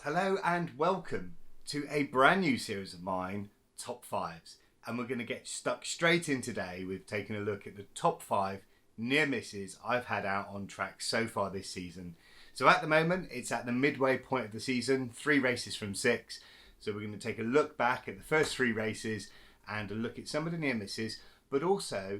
Hello and welcome to a brand new series of mine, Top 5s. And we're going to get stuck straight in today with taking a look at the top 5 near misses I've had out on track so far this season. So at the moment, it's at the midway point of the season, 3 races from 6. So we're going to take a look back at the first 3 races and a look at some of the near misses, but also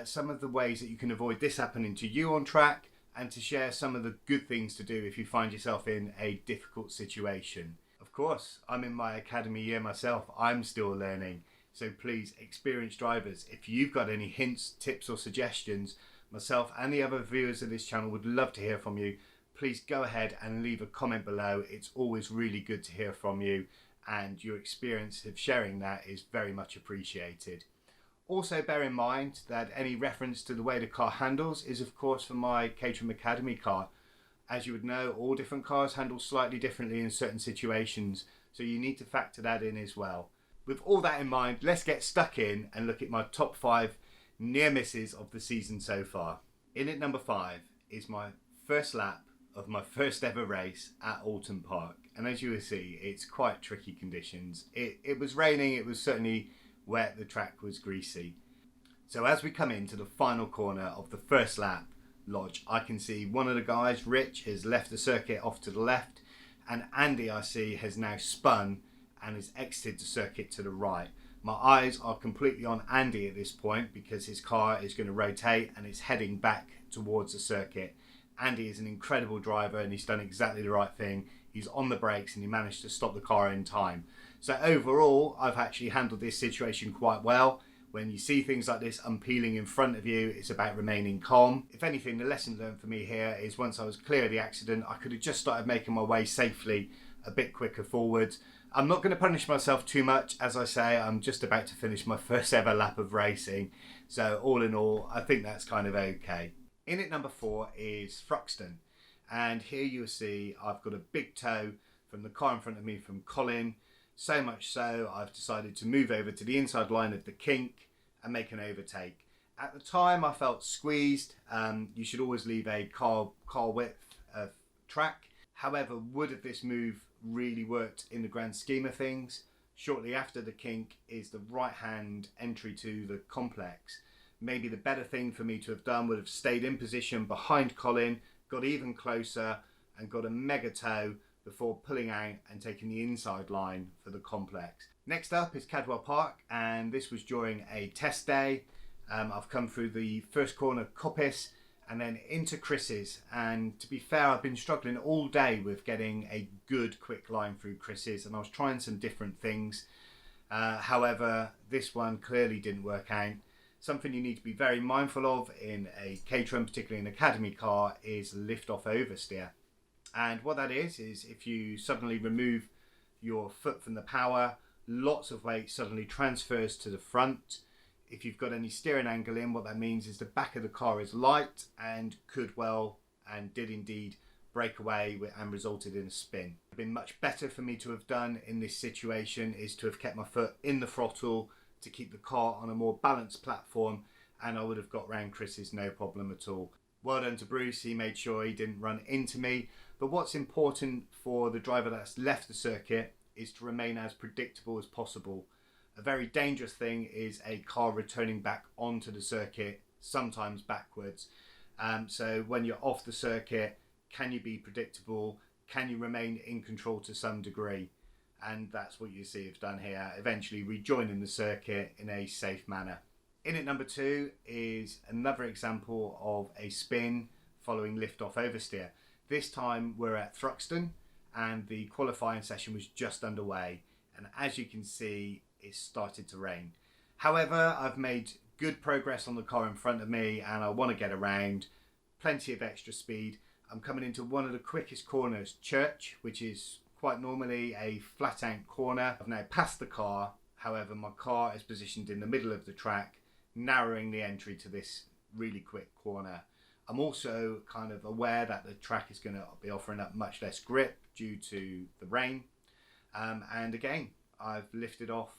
some of the ways that you can avoid this happening to you on track, and to share some of the good things to do if you find yourself in a difficult situation. Of course, I'm in my academy year myself. I'm still learning. So please, experienced drivers, if you've got any hints, tips or suggestions, myself and the other viewers of this channel would love to hear from you. Please go ahead and leave a comment below. It's always really good to hear from you, and your experience of sharing that is very much appreciated. Also bear in mind that any reference to the way the car handles is of course for my Caterham Academy car. As you would know, all different cars handle slightly differently in certain situations, so you need to factor that in as well. With all that in mind, let's get stuck in and look at my top 5 near misses of the season so far. In at number 5 is my first lap of my first ever race at Oldland Park, and as you will see, it's quite tricky conditions. It was raining, it was certainly wet, the track was greasy. So as we come into the final corner of the first lap, Lodge, I can see one of the guys, Rich, has left the circuit off to the left, and Andy, I see, has now spun and has exited the circuit to the right. My eyes are completely on Andy at this point because his car is going to rotate and it's heading back towards the circuit. Andy is an incredible driver and he's done exactly the right thing. He's on the brakes and he managed to stop the car in time. So overall, I've actually handled this situation quite well. When you see things like this unpeeling in front of you, it's about remaining calm. If anything, the lesson learned for me here is once I was clear of the accident, I could have just started making my way safely a bit quicker forwards. I'm not going to punish myself too much. As I say, I'm just about to finish my first ever lap of racing. So all in all, I think that's kind of okay. In at number 4 is Froxton. And here you'll see I've got a big tow from the car in front of me from Colin. So much so, I've decided to move over to the inside line of the kink and make an overtake. At the time, I felt squeezed. You should always leave a car width of track. However, would have this move really worked in the grand scheme of things? Shortly after the kink is the right-hand entry to the complex. Maybe the better thing for me to have done would have stayed in position behind Colin, got even closer and got a mega tow before pulling out and taking the inside line for the complex. Next up is Cadwell Park, and this was during a test day. I've come through the first corner Coppice and then into Chris's, and to be fair, I've been struggling all day with getting a good quick line through Chris's, and I was trying some different things. However, this one clearly didn't work out. Something you need to be very mindful of in a Caterham, particularly an Academy car, is lift-off oversteer. And what that is if you suddenly remove your foot from the power, lots of weight suddenly transfers to the front. If you've got any steering angle in, what that means is the back of the car is light and could well, and did indeed, break away and resulted in a spin. It's been much better for me to have done in this situation is to have kept my foot in the throttle to keep the car on a more balanced platform, and I would have got round Chris's no problem at all. Well done to Bruce, he made sure he didn't run into me. But what's important for the driver that's left the circuit is to remain as predictable as possible. A very dangerous thing is a car returning back onto the circuit, sometimes backwards. So when you're off the circuit, can you be predictable? Can you remain in control to some degree? And that's what you see I've done here, eventually rejoining the circuit in a safe manner. In at number 2 is another example of a spin following lift-off oversteer. This time we're at Thruxton and the qualifying session was just underway, and as you can see, it started to rain. However, I've made good progress on the car in front of me and I want to get around. Plenty of extra speed. I'm coming into one of the quickest corners, Church, which is quite normally a flat out corner. I've now passed the car, however my car is positioned in the middle of the track, narrowing the entry to this really quick corner. I'm also kind of aware that the track is going to be offering up much less grip due to the rain. And again, I've lifted off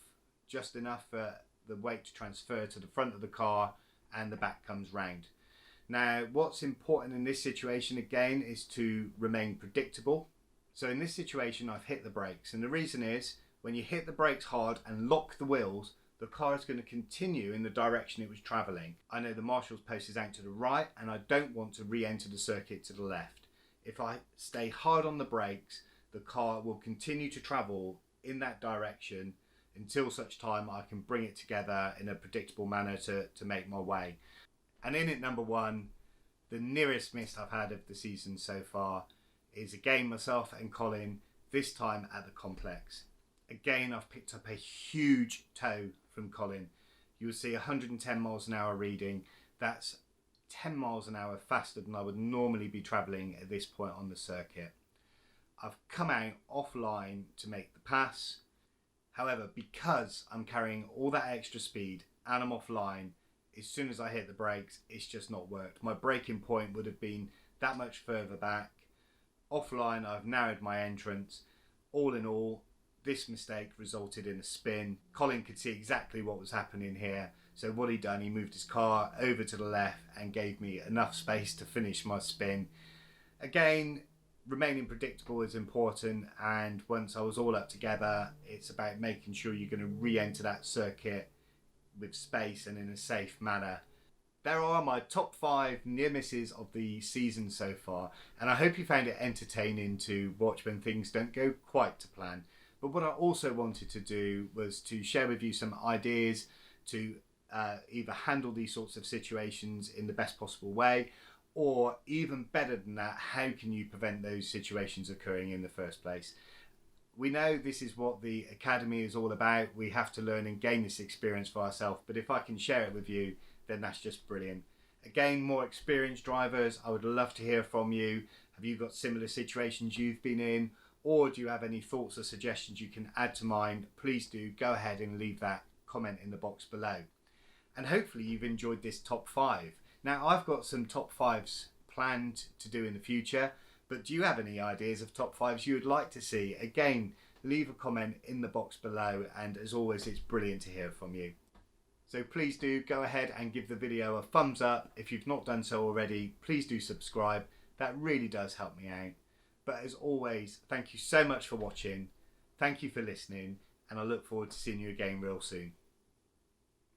just enough for the weight to transfer to the front of the car and the back comes round. Now, what's important in this situation again is to remain predictable. So in this situation, I've hit the brakes, and the reason is when you hit the brakes hard and lock the wheels, the car is going to continue in the direction it was travelling. I know the marshal's post is out to the right, and I don't want to re-enter the circuit to the left. If I stay hard on the brakes, the car will continue to travel in that direction until such time I can bring it together in a predictable manner to make my way. And in at number one, the nearest miss I've had of the season so far is again myself and Colin, this time at the complex. Again, I've picked up a huge toe from Colin. You will see 110 miles an hour reading. That's 10 miles an hour faster than I would normally be travelling at this point on the circuit. I've come out offline to make the pass. However, because I'm carrying all that extra speed and I'm offline, as soon as I hit the brakes, it's just not worked. My braking point would have been that much further back. Offline, I've narrowed my entrance. All in all, this mistake resulted in a spin. Colin could see exactly what was happening here. So what he done, he moved his car over to the left and gave me enough space to finish my spin. Again, remaining predictable is important, and once I was all up together, it's about making sure you're going to re-enter that circuit with space and in a safe manner. There are my top 5 near misses of the season so far, and I hope you found it entertaining to watch when things don't go quite to plan. But what I also wanted to do was to share with you some ideas to either handle these sorts of situations in the best possible way, or even better than that, how can you prevent those situations occurring in the first place? We know this is what the Academy is all about. We have to learn and gain this experience for ourselves, but if I can share it with you, then that's just brilliant. Again, more experienced drivers, I would love to hear from you. Have you got similar situations you've been in, or do you have any thoughts or suggestions you can add to mine? Please do go ahead and leave that comment in the box below. And hopefully you've enjoyed this top 5. Now, I've got some top 5s planned to do in the future, but do you have any ideas of top 5s you would like to see? Again, leave a comment in the box below, and as always, it's brilliant to hear from you. So please do go ahead and give the video a thumbs up. If you've not done so already, please do subscribe. That really does help me out. But as always, thank you so much for watching. Thank you for listening, and I look forward to seeing you again real soon.